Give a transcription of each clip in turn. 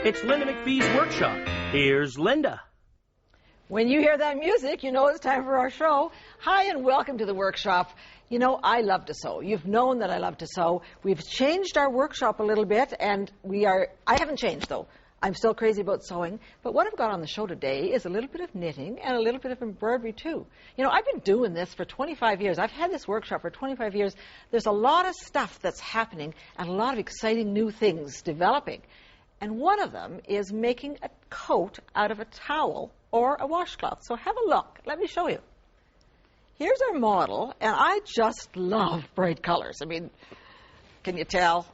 It's Linda MacPhee's workshop. Here's Linda. When you hear that music, you know it's time for our show. Hi and welcome to the workshop. You know, I love to sew. You've known that I love to sew. We've changed our workshop a little bit, and I haven't changed though. I'm still crazy about sewing, but what I've got on the show today is a little bit of knitting and a little bit of embroidery too. You know, I've been doing this for 25 years. I've had this workshop for 25 years. There's a lot of stuff that's happening and a lot of exciting new things developing. And one of them is making a coat out of a towel or a washcloth. So have a look. Let me show you. Here's our model, and I just love bright colors. I mean, can you tell?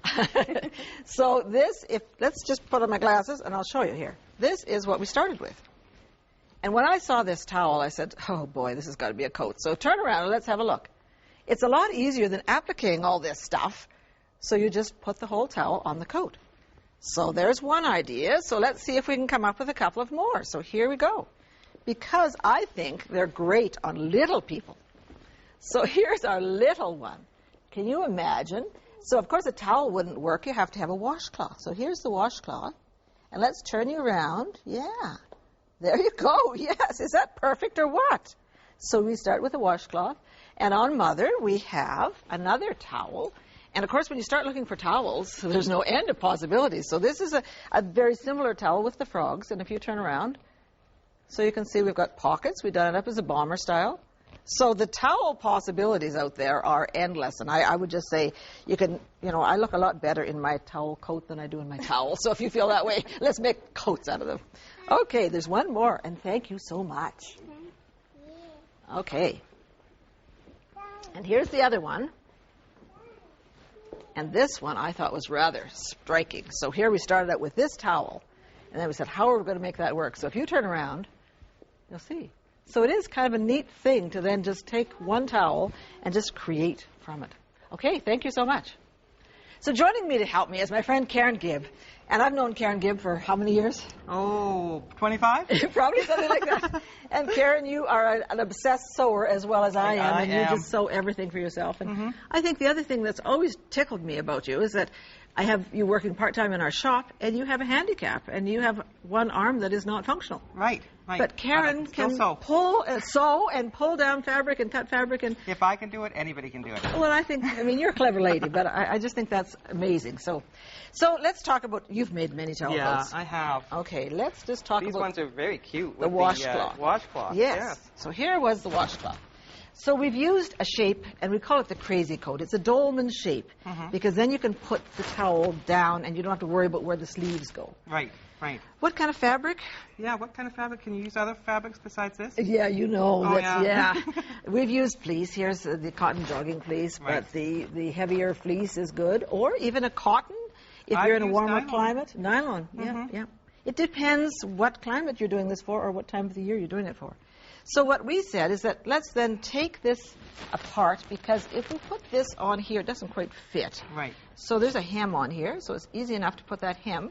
So this, let's just put on my glasses and I'll show you here. This is what we started with. And when I saw this towel, I said, oh boy, this has got to be a coat. So turn around and let's have a look. It's a lot easier than appliquing all this stuff. So you just put the whole towel on the coat. So there's one idea. So let's see if we can come up with a couple of more. So here we go. Because I think they're great on little people. So here's our little one. Can you imagine? So, of course, a towel wouldn't work. You have to have a washcloth. So here's the washcloth. And let's turn you around. Yeah. There you go. Yes. Is that perfect or what? So we start with a washcloth. And on Mother, we have another towel. And, of course, when you start looking for towels, there's no end of possibilities. So this is a very similar towel with the frogs. And if you turn around, so you can see we've got pockets. We've done it up as a bomber style. So the towel possibilities out there are endless, and I would just say you can, you know, I look a lot better in my towel coat than I do in my towel. So if you feel that way, let's make coats out of them. Okay, there's one more, and thank you so much. Okay. And here's the other one. And this one I thought was rather striking. So here we started out with this towel, and then we said, how are we going to make that work? So if you turn around, you'll see. So it is kind of a neat thing to then just take one towel and just create from it. Okay, thank you so much. So joining me to help me is my friend Karen Gibb. And I've known Karen Gibb for how many years? Oh, 25? Probably something like that. And Karen, you are an obsessed sewer as well as I am. And you just sew everything for yourself. And I think the other thing that's always tickled me about you is that I have you working part-time in our shop, and you have a handicap, and you have one arm that is not functional. Right. But Karen can sew and pull down fabric and cut fabric. And if I can do it, anybody can do it. Well, I mean, you're a clever lady, but I just think that's amazing. So let's talk about, you've made many towel coats. Yeah, I have. Okay, let's just talk about... These ones are very cute. The washcloth. Washcloth. Yes. So here was the washcloth. So we've used a shape, and we call it the crazy coat. It's a dolman shape, because then you can put the towel down, and you don't have to worry about where the sleeves go. Right, right. What kind of fabric? Yeah, what kind of fabric? Can you use other fabrics besides this? Yeah, you know. Oh, yeah. We've used fleece. Here's the cotton jogging fleece, but the heavier fleece is good, or even a cotton if you're in a warmer climate. Nylon, yeah. It depends what climate you're doing this for or what time of the year you're doing it for. So what we said is that let's then take this apart, because if we put this on here, it doesn't quite fit. Right. So there's a hem on here, so it's easy enough to put that hem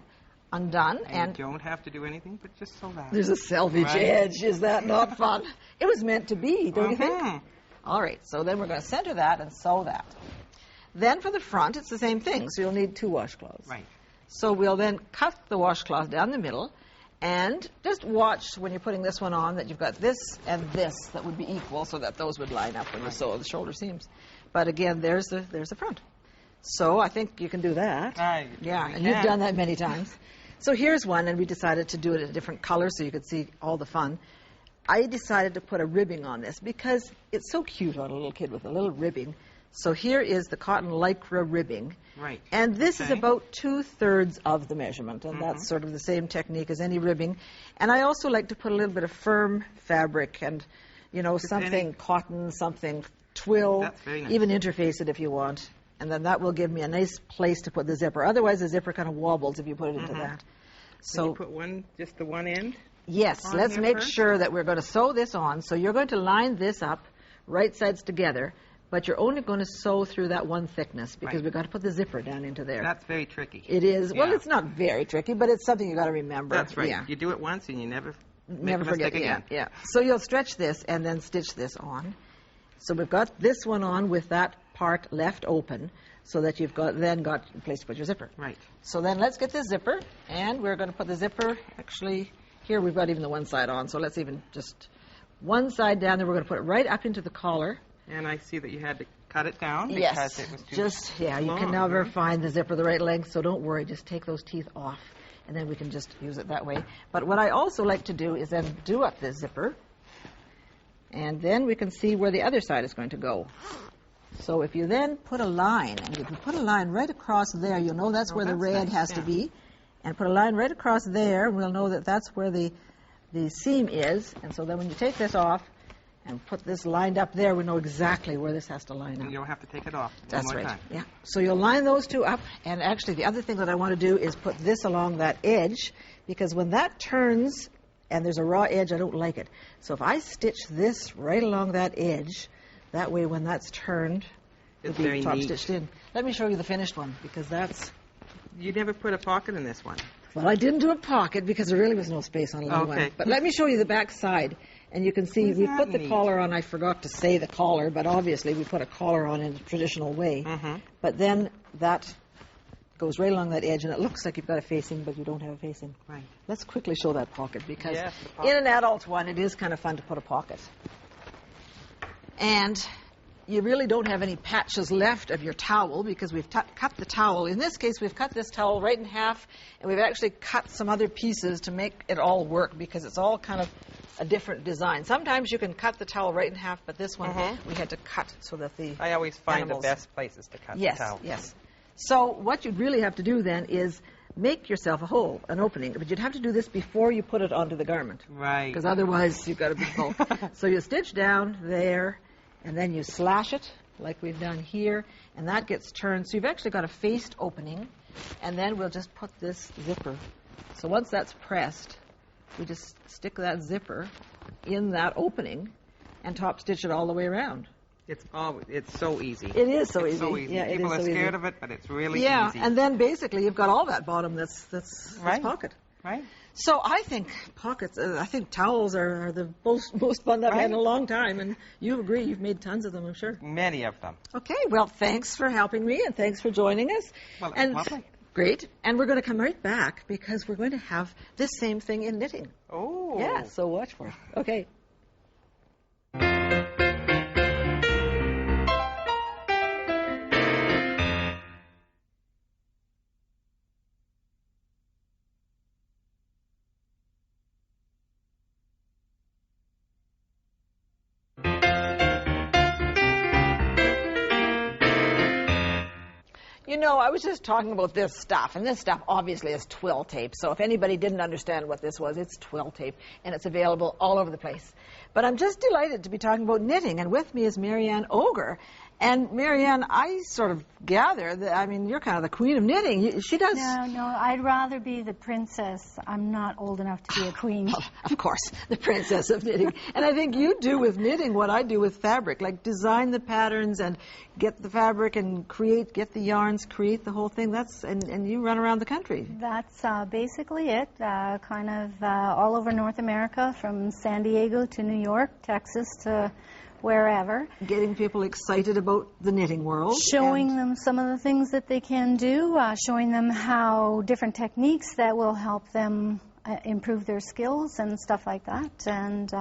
undone. And you don't have to do anything but just sew that. There's a selvage edge. Is that not fun? It was meant to be, don't you think? All right, so then we're going to center that and sew that. Then for the front, it's the same thing, so you'll need two washcloths. Right. So we'll then cut the washcloth down the middle. And just watch when you're putting this one on that you've got this and this that would be equal, so that those would line up when you sew the shoulder seams. But again, there's the front. So I think you can do that. Yeah, and you've done that many times. So here's one, and we decided to do it in a different color so you could see all the fun. I decided to put a ribbing on this because it's so cute on a little kid with a little ribbing. So here is the cotton lycra ribbing. Right. And this is about 2/3 of the measurement, and that's sort of the same technique as any ribbing. And I also like to put a little bit of firm fabric and, you know, something cotton, something twill, that's very nice. Even interface it if you want. And then that will give me a nice place to put the zipper. Otherwise, the zipper kind of wobbles if you put it into that. So you put just the one end? Yes, let's make sure that we're going to sew this on. So you're going to line this up, right sides together. But you're only going to sew through that one thickness because we've got to put the zipper down into there. That's very tricky. It is. Well, it's not very tricky, but it's something you've got to remember. That's right. Yeah. You do it once and you never forget again. Yeah. So you'll stretch this and then stitch this on. So we've got this one on with that part left open. so that you've then got a place to put your zipper. Right. So then let's get the zipper, and we're going to put the zipper, actually, here we've got even the one side on, so let's even just one side down there. We're going to put it right up into the collar. And I see that you had to cut it down because it was too long. You can never find the zipper the right length, so don't worry, just take those teeth off, and then we can just use it that way. But what I also like to do is then do up this zipper, and then we can see where the other side is going to go. So if you then put a line, and if you put a line right across there, you'll know that's where the red has to be. And put a line right across there, we'll know that that's where the seam is. And so then when you take this off and put this lined up there, we know exactly where this has to line up. And you don't have to take it off. That's right. Yeah. So you'll line those two up. And actually, the other thing that I want to do is put this along that edge, because when that turns and there's a raw edge, I don't like it. So if I stitch this right along that edge, that way when that's turned, it's it'll be very top neat. stitched in. Let me show you the finished one, because that's... You never put a pocket in this one. Well, I didn't do a pocket because there really was no space on a little one. But let me show you the back side. And you can see we put the collar on. I forgot to say the collar, but obviously we put a collar on in a traditional way. But then that goes right along that edge, and it looks like you've got a facing, but you don't have a facing. Right. Let's quickly show that pocket, because in an adult one, it is kind of fun to put a pocket. And you really don't have any patches left of your towel, because we've cut the towel. In this case, we've cut this towel right in half, and we've actually cut some other pieces to make it all work, because it's all kind of a different design. Sometimes you can cut the towel right in half, but this one we had to cut so that the I always find animals... the best places to cut the towel. Yes. So what you'd really have to do then is make yourself a hole, an opening. But you'd have to do this before you put it onto the garment. Right. Because otherwise you've got a big hole. So you stitch down there, and then you slash it like we've done here, and that gets turned. So you've actually got a faced opening, and then we'll just put this zipper. So once that's pressed, we just stick that zipper in that opening and top stitch it all the way around. It's so easy. It is so easy. So easy. Yeah, People are so scared easy. of it, but it's really easy. Yeah, and then basically you've got all that bottom that's right. pocket. Right. So I think pockets, I think towels are the most fun I've had in a long time, and you agree, you've made tons of them, I'm sure. Many of them. Okay, well, thanks for helping me, and thanks for joining us. Well, and lovely. Great, and we're going to come right back, because we're going to have this same thing in knitting. Oh. Yeah, so watch for it. Okay. You know, I was just talking about this stuff, and this stuff obviously is twill tape. So if anybody didn't understand what this was, it's twill tape, and it's available all over the place. But I'm just delighted to be talking about knitting, and with me is Ann Oger. And Ann, I sort of gather that, I mean, you're kind of the queen of knitting. She does... No, I'd rather be the princess. I'm not old enough to be a queen. Oh, of course, the princess of knitting. And I think you do with knitting what I do with fabric, like design the patterns and get the fabric and get the yarns, create the whole thing. And you run around the country. That's basically it, kind of all over North America, from San Diego to New York, Texas to wherever. Getting people excited about the knitting world. Showing them some of the things that they can do, showing them how different techniques that will help them improve their skills and stuff like that, and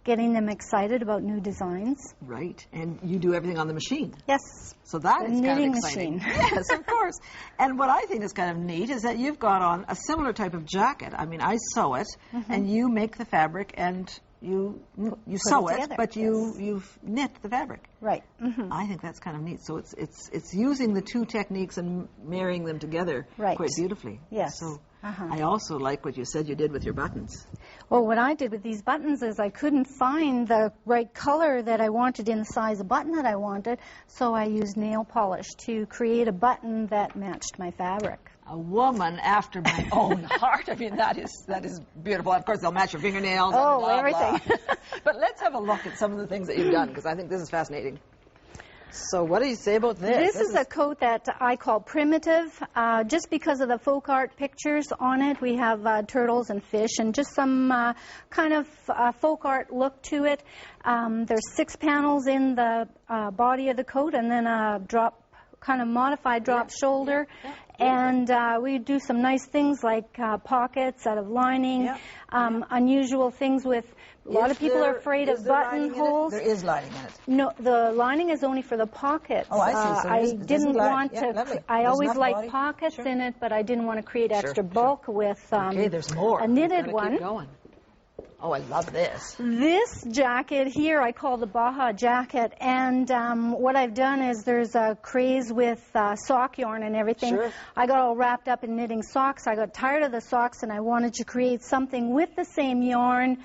getting them excited about new designs. Right, and you do everything on the machine. Yes. So that is kind of exciting. Machine. Yes, of course. And what I think is kind of neat is that you've got on a similar type of jacket. I mean, I sew it, and you make the fabric, and you sew it, but you knit the fabric. Right. I think that's kind of neat. So it's using the two techniques and marrying them together quite beautifully. Yes. So I also like what you said you did with your buttons. Well, what I did with these buttons is I couldn't find the right color that I wanted in the size of button that I wanted, so I used nail polish to create a button that matched my fabric. A woman after my own heart. I mean, that is beautiful. Of course, they'll match your fingernails. Oh, and blah, everything. Blah. But let's have a look at some of the things that you've done, because I think this is fascinating. So what do you say about this? This is a coat that I call primitive, just because of the folk art pictures on it. We have turtles and fish and just some kind of folk art look to it. There's 6 panels in the body of the coat, and then a drop kind of modified drop shoulder. And we do some nice things like pockets out of lining, unusual things with, a lot of people are afraid of buttonholes. There is lining in it. No, the lining is only for the pockets. Oh, I see. So I didn't want to, I always like pockets Sure. in it, but I didn't want to create extra bulk with okay, there's more. a knitted Keep one. going. Oh, I love this. This jacket here I call the Baja jacket, and what I've done is there's a craze with sock yarn and everything. Sure. I got all wrapped up in knitting socks. I got tired of the socks, and I wanted to create something with the same yarn,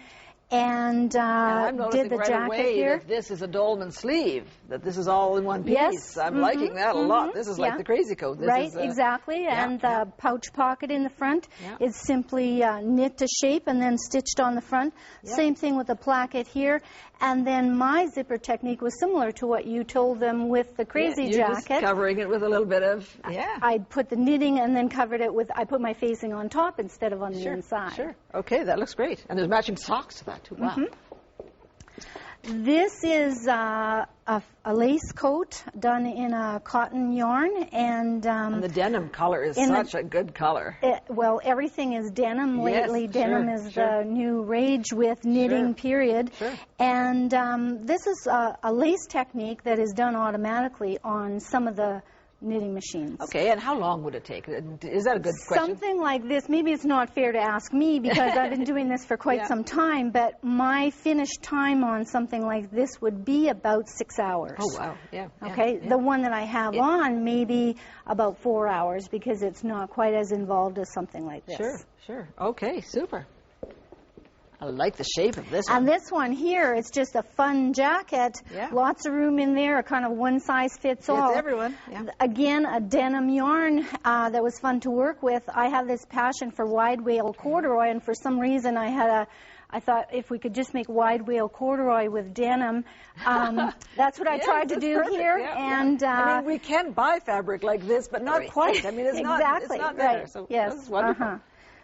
and did the jacket here. That this is a dolman sleeve, that this is all in one piece. Yes. I'm liking that a lot. This is like the crazy coat. This right, is, exactly. And the pouch pocket in the front is simply knit to shape and then stitched on the front. Same thing with the placket here. And then my zipper technique was similar to what you told them with the crazy you're jacket. Just covering it with a little bit of, I put the knitting and then covered it with, I put my facing on top instead of on the inside. Sure. Okay, that looks great. And there's matching socks to that too. Wow. This is a lace coat done in a cotton yarn, and the denim color is such a good color. Well, everything is denim lately. Yes, denim is the new rage with knitting, period. Sure. And this is a lace technique that is done automatically on some of the knitting machines. Okay, and how long would it take? Is that a good question? Something like this. Maybe it's not fair to ask me because I've been doing this for quite some time, but my finished time on something like this would be about 6 hours. Oh, wow. Yeah. Okay, the one that I have on maybe about 4 hours because it's not quite as involved as something like this. Sure. Okay, super. I like the shape of this one. And this one here, it's just a fun jacket. Lots of room in there, kind of one size fits all. Fits everyone. Again, a denim yarn that was fun to work with. I have this passion for wide wale corduroy, and for some reason I thought if we could just make wide wale corduroy with denim, that's what I tried to do here. And I mean, we can buy fabric like this, but not quite. I mean, it's exactly. It's not there. So yes. This is wonderful.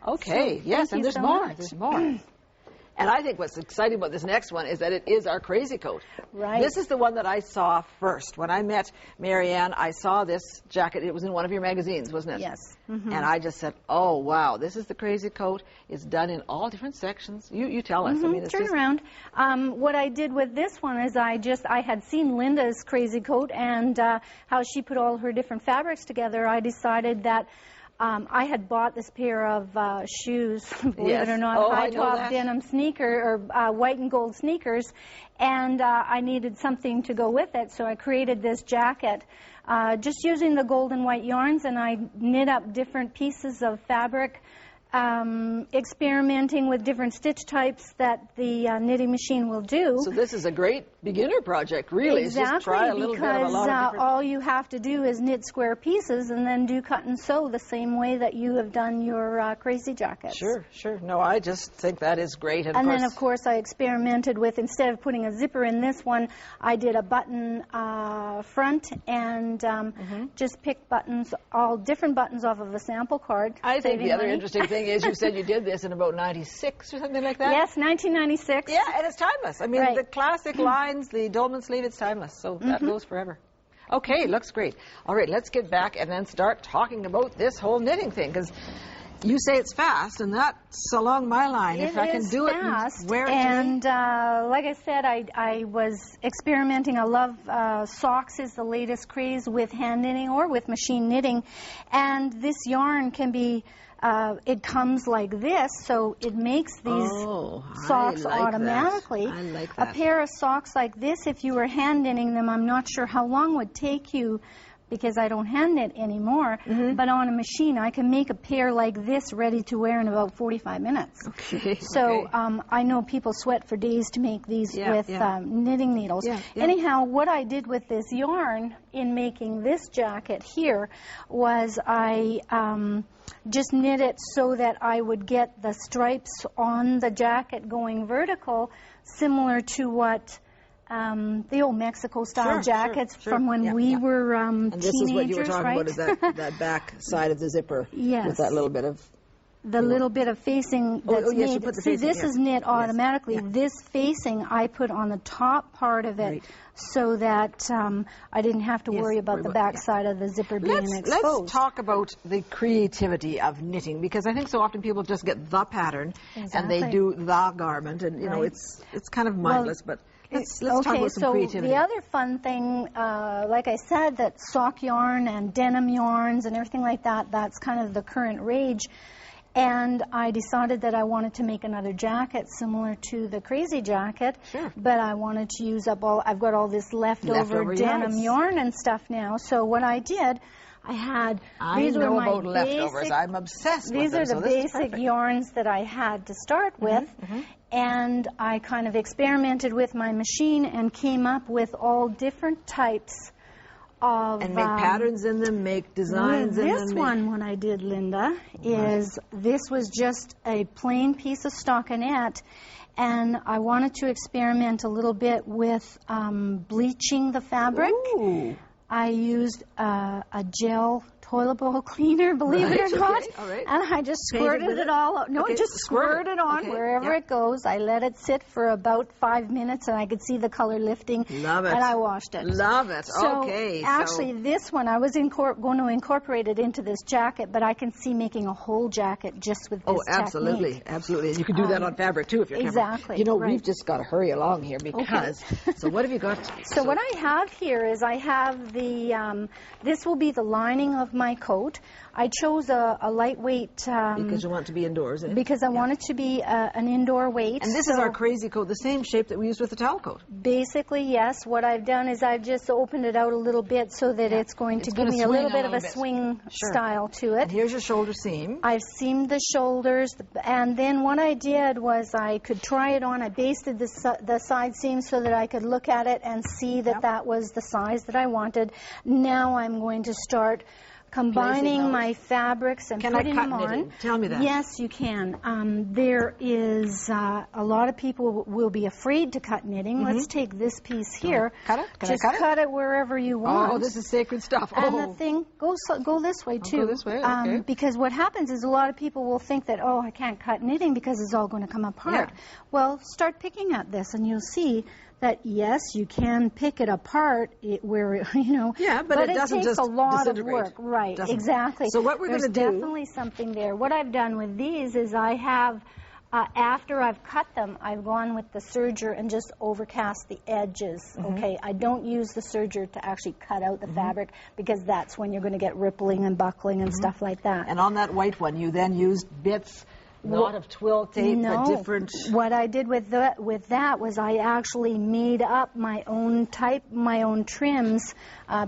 Okay. So, yes, and there's so more. much. There's more. And I think what's exciting about this next one is that it is our crazy coat. Right. This is the one that I saw first. When I met Marianne, I saw this jacket. It was in one of your magazines, wasn't it? Yes. And I just said, oh, wow, this is the crazy coat. It's done in all different sections. You tell us. I mean, it's turn around. What I did with this one is I had seen Linda's crazy coat and how she put all her different fabrics together. I decided that I had bought this pair of shoes, believe it or not, high-top denim sneaker, or white and gold sneakers, and I needed something to go with it, so I created this jacket just using the gold and white yarns, and I knit up different pieces of fabric, experimenting with different stitch types that the knitting machine will do. So this is a great beginner project, really. Exactly, just try a little bit of a lot of different... all you have to do is knit square pieces and then do cut and sew the same way that you have done your crazy jackets. Sure. No, I just think that is great. And then, of course, I experimented with, instead of putting a zipper in this one, I did a button front and just picked buttons, all different buttons off of a sample card. I think the other interesting thing is you said you did this in about 96 or something like that? Yes, 1996. Yeah, and it's timeless. I mean, the classic lines, the dolman sleeve, it's timeless. So that goes forever. Okay, looks great. All right, let's get back and then start talking about this whole knitting thing, because you say it's fast, and that's along my line. If I can do fast, it, wear it. And like I said, I was experimenting. I love socks is the latest craze with hand knitting or with machine knitting, and this yarn can be. It comes like this, so it makes these socks automatically. I like that. A pair of socks like this, if you were hand knitting them, I'm not sure how long would take you because I don't hand knit anymore, but on a machine I can make a pair like this ready to wear in about 45 minutes. Okay. So I know people sweat for days to make these with knitting needles. Anyhow, what I did with this yarn in making this jacket here was I just knit it so that I would get the stripes on the jacket going vertical, similar to what the old Mexico-style jackets from when we were teenagers, and this is what you were talking about, is that back side of the zipper with that little bit of the little bit of facing that's yes, you made. put the See, facing, this yeah. is knit automatically. Yeah. This facing I put on the top part of it, Right. so that I didn't have to worry about the back side of the zipper being exposed. Let's talk about the creativity of knitting, because I think so often people just get the pattern and they do the garment, and you know it's kind of mindless. But let's talk about some creativity. The other fun thing, like I said, that sock yarn and denim yarns and everything like that, that's kind of the current rage. And I decided that I wanted to make another jacket similar to the Crazy Jacket, but I wanted to use up I've got all this leftover denim yarn and stuff now. So what I did, these were my about leftovers. I'm obsessed with them. These are the basic yarns that I had to start with, and I kind of experimented with my machine and came up with all different types of... And make patterns in them, make designs in them. This one, when I did, Linda, this was just a plain piece of stockinette, and I wanted to experiment a little bit with bleaching the fabric. Ooh. I used a gel toilet bowl cleaner, believe it or not, and I just squirted it all out. No, just squirt it on wherever it goes. I let it sit for about 5 minutes, and I could see the color lifting. Love it. And I washed it. Love it. So actually, this one, I was going to incorporate it into this jacket, but I can see making a whole jacket just with this absolutely, absolutely. And you can do that on fabric too if you're exactly. You know, we've just got to hurry along here because. So what have you got? So what I have here is I have the. This will be the lining of my coat. I chose a lightweight... because you want to be indoors, eh? Because I want it to be an indoor weight. And this is our Crazy coat, the same shape that we used with the towel coat. Basically, yes. What I've done is I've just opened it out a little bit so that it's going to give me a little bit of a swing style to it. And here's your shoulder seam. I've seamed the shoulders, and then what I did was I could try it on. I basted the side seam so that I could look at it and see that that was the size that I wanted. Now I'm going to start combining my fabrics and putting them on. Knitting? Tell me that. Yes, you can. There is a lot of people will be afraid to cut knitting. Let's take this piece here. Cut it? Can I cut it wherever you want. Oh, this is sacred stuff. And the thing, go this way too. Go this way, okay. Because what happens is a lot of people will think that, I can't cut knitting because it's all going to come apart. Yeah. Well, start picking at this and you'll see that yes, you can pick it apart where, but it doesn't takes just a lot of disintegrate. work. Right, Doesn't. exactly. So what we're going to do... There's definitely something there. What I've done with these is I have, after I've cut them, I've gone with the serger and just overcast the edges, okay? I don't use the serger to actually cut out the fabric because that's when you're going to get rippling and buckling and stuff like that. And on that white one, you then used bits... Not of twill tape, but different... What I did with that was I actually made up my own trims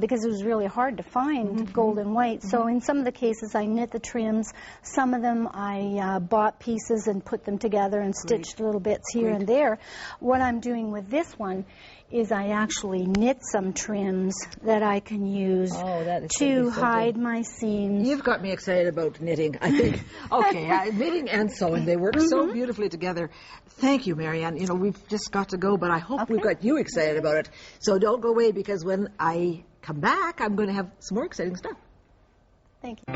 because it was really hard to find gold and white. So in some of the cases I knit the trims. Some of them I bought pieces and put them together and stitched little bits here and there. What I'm doing with this one is I actually knit some trims that I can use to hide my seams. You've got me excited about knitting, I think. Knitting and sewing, they work so beautifully together. Thank you, Marianne. We've just got to go, but I hope we've got you excited about it. So don't go away, because when I come back, I'm going to have some more exciting stuff. Thank you.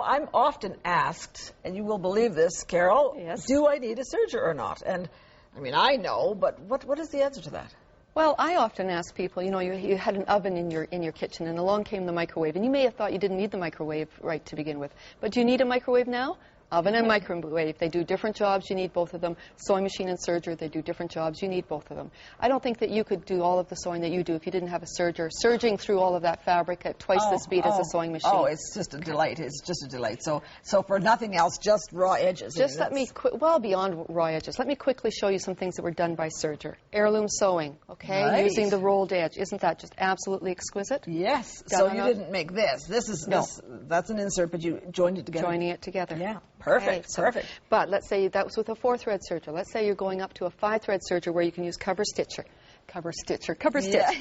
I'm often asked, and you will believe this, Carol, do I need a serger or not? And, I know, but what is the answer to that? Well, I often ask people, you had an oven in your kitchen, and along came the microwave, and you may have thought you didn't need the microwave right to begin with. But do you need a microwave now? Oven and microwave, they do different jobs, you need both of them. Sewing machine and serger, they do different jobs, you need both of them. I don't think that you could do all of the sewing that you do if you didn't have a serger, surging through all of that fabric at twice the speed as a sewing machine. Oh, it's just a delight, it's just a delight. So for nothing else, just raw edges. Just well beyond raw edges, let me quickly show you some things that were done by serger. Heirloom sewing, okay, right. Using the rolled edge. Isn't that just absolutely exquisite? Yes, so you didn't make this. That's an insert, but you joined it together. Joining it together. Yeah, perfect, perfect. But let's say that was with a 4-thread serger. Let's say you're going up to a 5-thread serger where you can use cover stitch.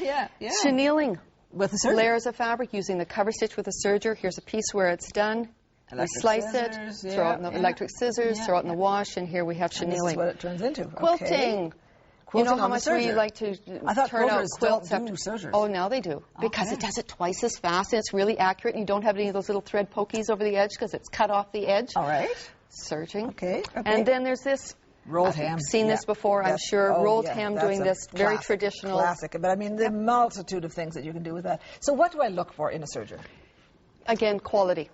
Yeah. Chenilling. With the serger? Layers of fabric using the cover stitch with a serger. Here's a piece where it's done. We slice scissors, it, throw it in the electric scissors, throw it in the wash, and here we have chenilling. This is what it turns into. Quilting. Okay. You know how much we like to turn out quilts don't do sergers. Oh, now they do. Because it does it twice as fast, and it's really accurate, and you don't have any of those little thread pokies over the edge because it's cut off the edge. All right. Serging. Okay. And then there's this. Rolled ham. You've seen this before, I'm sure. Rolled ham doing this, very traditional. Classic. But I mean, the multitude of things that you can do with that. So what do I look for in a serger? Again, quality.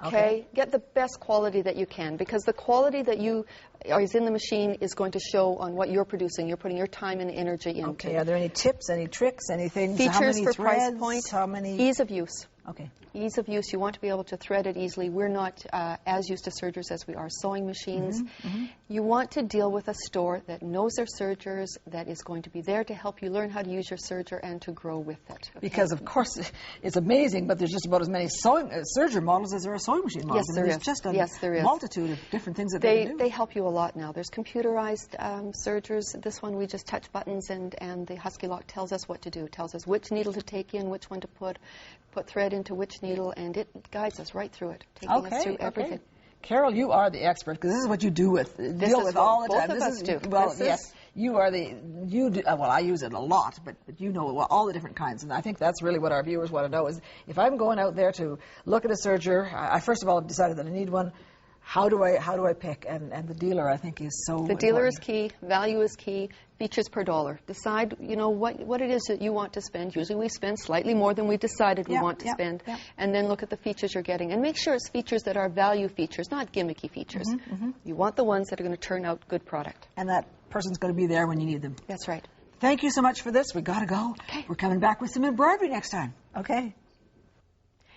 Okay? Get the best quality that you can, because the quality that is in the machine is going to show on what you're producing. You're putting your time and energy into. Okay. Are there any tips, any tricks, anything? Features how many for threads, price point? How many? Ease of use. Okay. Ease of use. You want to be able to thread it easily. We're not as used to sergers as we are sewing machines. You want to deal with a store that knows their sergers, that is going to be there to help you learn how to use your serger and to grow with it. Okay? Because, of course, it's amazing, but there's just about as many serger models as there are sewing machine models. Yes, there is. There's just a multitude of different things that they do. They help you a lot now. There's computerized sergers. This one, we just touch buttons, and the Husky Lock tells us what to do. It tells us which needle to take in, which one to put thread into which needle, and it guides us right through it, taking us through everything. Carol, you are the expert, because this is what you deal with all the time. Both of us do. Well, yes, you are well, I use it a lot, but you know all the different kinds, and I think that's really what our viewers want to know is, if I'm going out there to look at a serger, I first of all have decided that I need one. How do I pick? And the dealer, I think, is so important. The dealer is key. Value is key. Features per dollar. Decide, what it is that you want to spend. Usually we spend slightly more than we decided we want to spend. And then look at the features you're getting. And make sure it's features that are value features, not gimmicky features. You want the ones that are going to turn out good product. And that person's going to be there when you need them. That's right. Thank you so much for this. We got to go. Okay. We're coming back with some embroidery next time. Okay.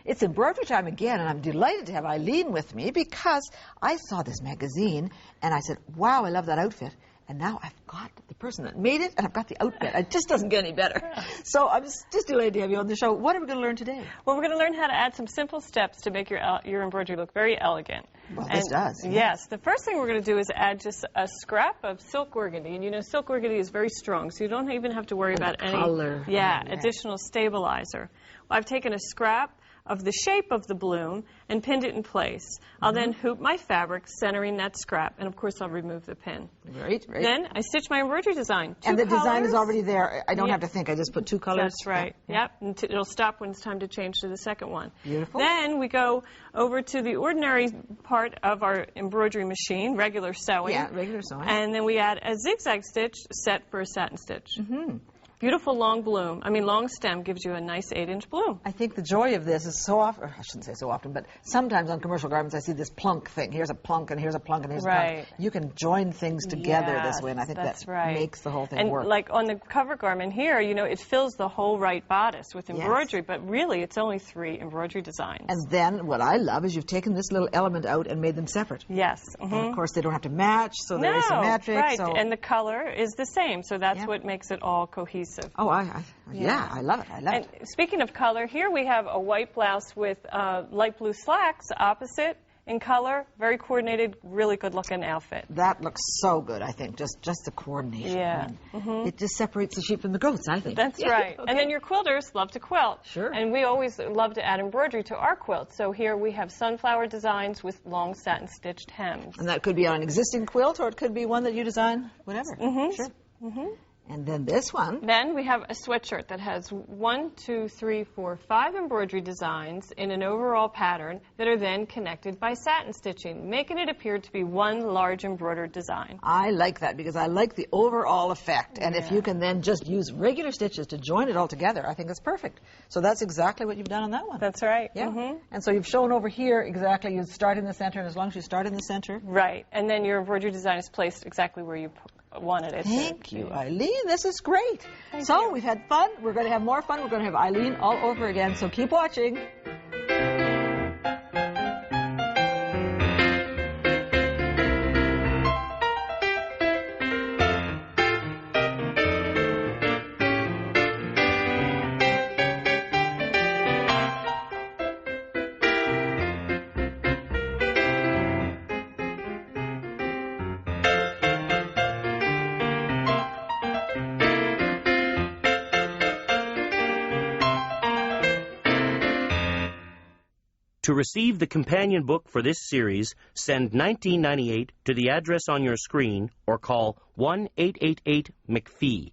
It's embroidery time again, and I'm delighted to have Eileen with me because I saw this magazine, and I said, wow, I love that outfit. And now I've got the person that made it, and I've got the outfit. It just doesn't get any better. So I'm just delighted to have you on the show. What are we going to learn today? Well, we're going to learn how to add some simple steps to make your embroidery look very elegant. Well, this does. Yes. The first thing we're going to do is add just a scrap of silk organdy. And silk organdy is very strong, so you don't even have to worry about any color. Additional stabilizer. Well, I've taken a scrap of the shape of the bloom and pinned it in place. I'll then hoop my fabric, centering that scrap, and of course I'll remove the pin. Right. Then I stitch my embroidery design. And the design is already there. I don't have to think. I just put two colors. That's right. Yep. And it'll stop when it's time to change to the second one. Beautiful. Then we go over to the ordinary part of our embroidery machine, regular sewing. Yeah, regular sewing. And then we add a zigzag stitch set for a satin stitch. Beautiful long bloom. Long stem gives you a nice 8-inch bloom. I think the joy of this is so often, I shouldn't say so often, but sometimes on commercial garments I see this plunk thing. Here's a plunk, and here's a plunk, and here's a plunk. You can join things together this way, and I think that makes the whole thing work. And like on the cover garment here, it fills the whole right bodice with embroidery, but really it's only 3 embroidery designs. And then what I love is you've taken this little element out and made them separate. Yes. And of course they don't have to match, so they're asymmetric. Right, so and the color is the same, so that's what makes it all cohesive. Oh, I love it. And speaking of color, here we have a white blouse with light blue slacks opposite in color. Very coordinated, really good-looking outfit. That looks so good, I think, just the coordination. Yeah. It just separates the sheep from the goats, I think. That's right. Okay. And then your quilters love to quilt. Sure. And we always love to add embroidery to our quilts. So here we have sunflower designs with long satin stitched hems. And that could be on an existing quilt, or it could be one that you design, whatever. Sure. And then this one. Then we have a sweatshirt that has 1, 2, 3, 4, 5 embroidery designs in an overall pattern that are then connected by satin stitching, making it appear to be one large embroidered design. I like that because I like the overall effect. And if you can then just use regular stitches to join it all together, I think it's perfect. So that's exactly what you've done on that one. That's right. Yeah. And so you've shown over here exactly, you start in the center, and as long as you start in the center. Right. And then your embroidery design is placed exactly where you wanted it. Thank you, Eileen. This is great. So we've had fun. We're going to have more fun. We're going to have Eileen all over again. So keep watching. To receive the companion book for this series, send $19.98 to the address on your screen or call 1-888-MacPhee.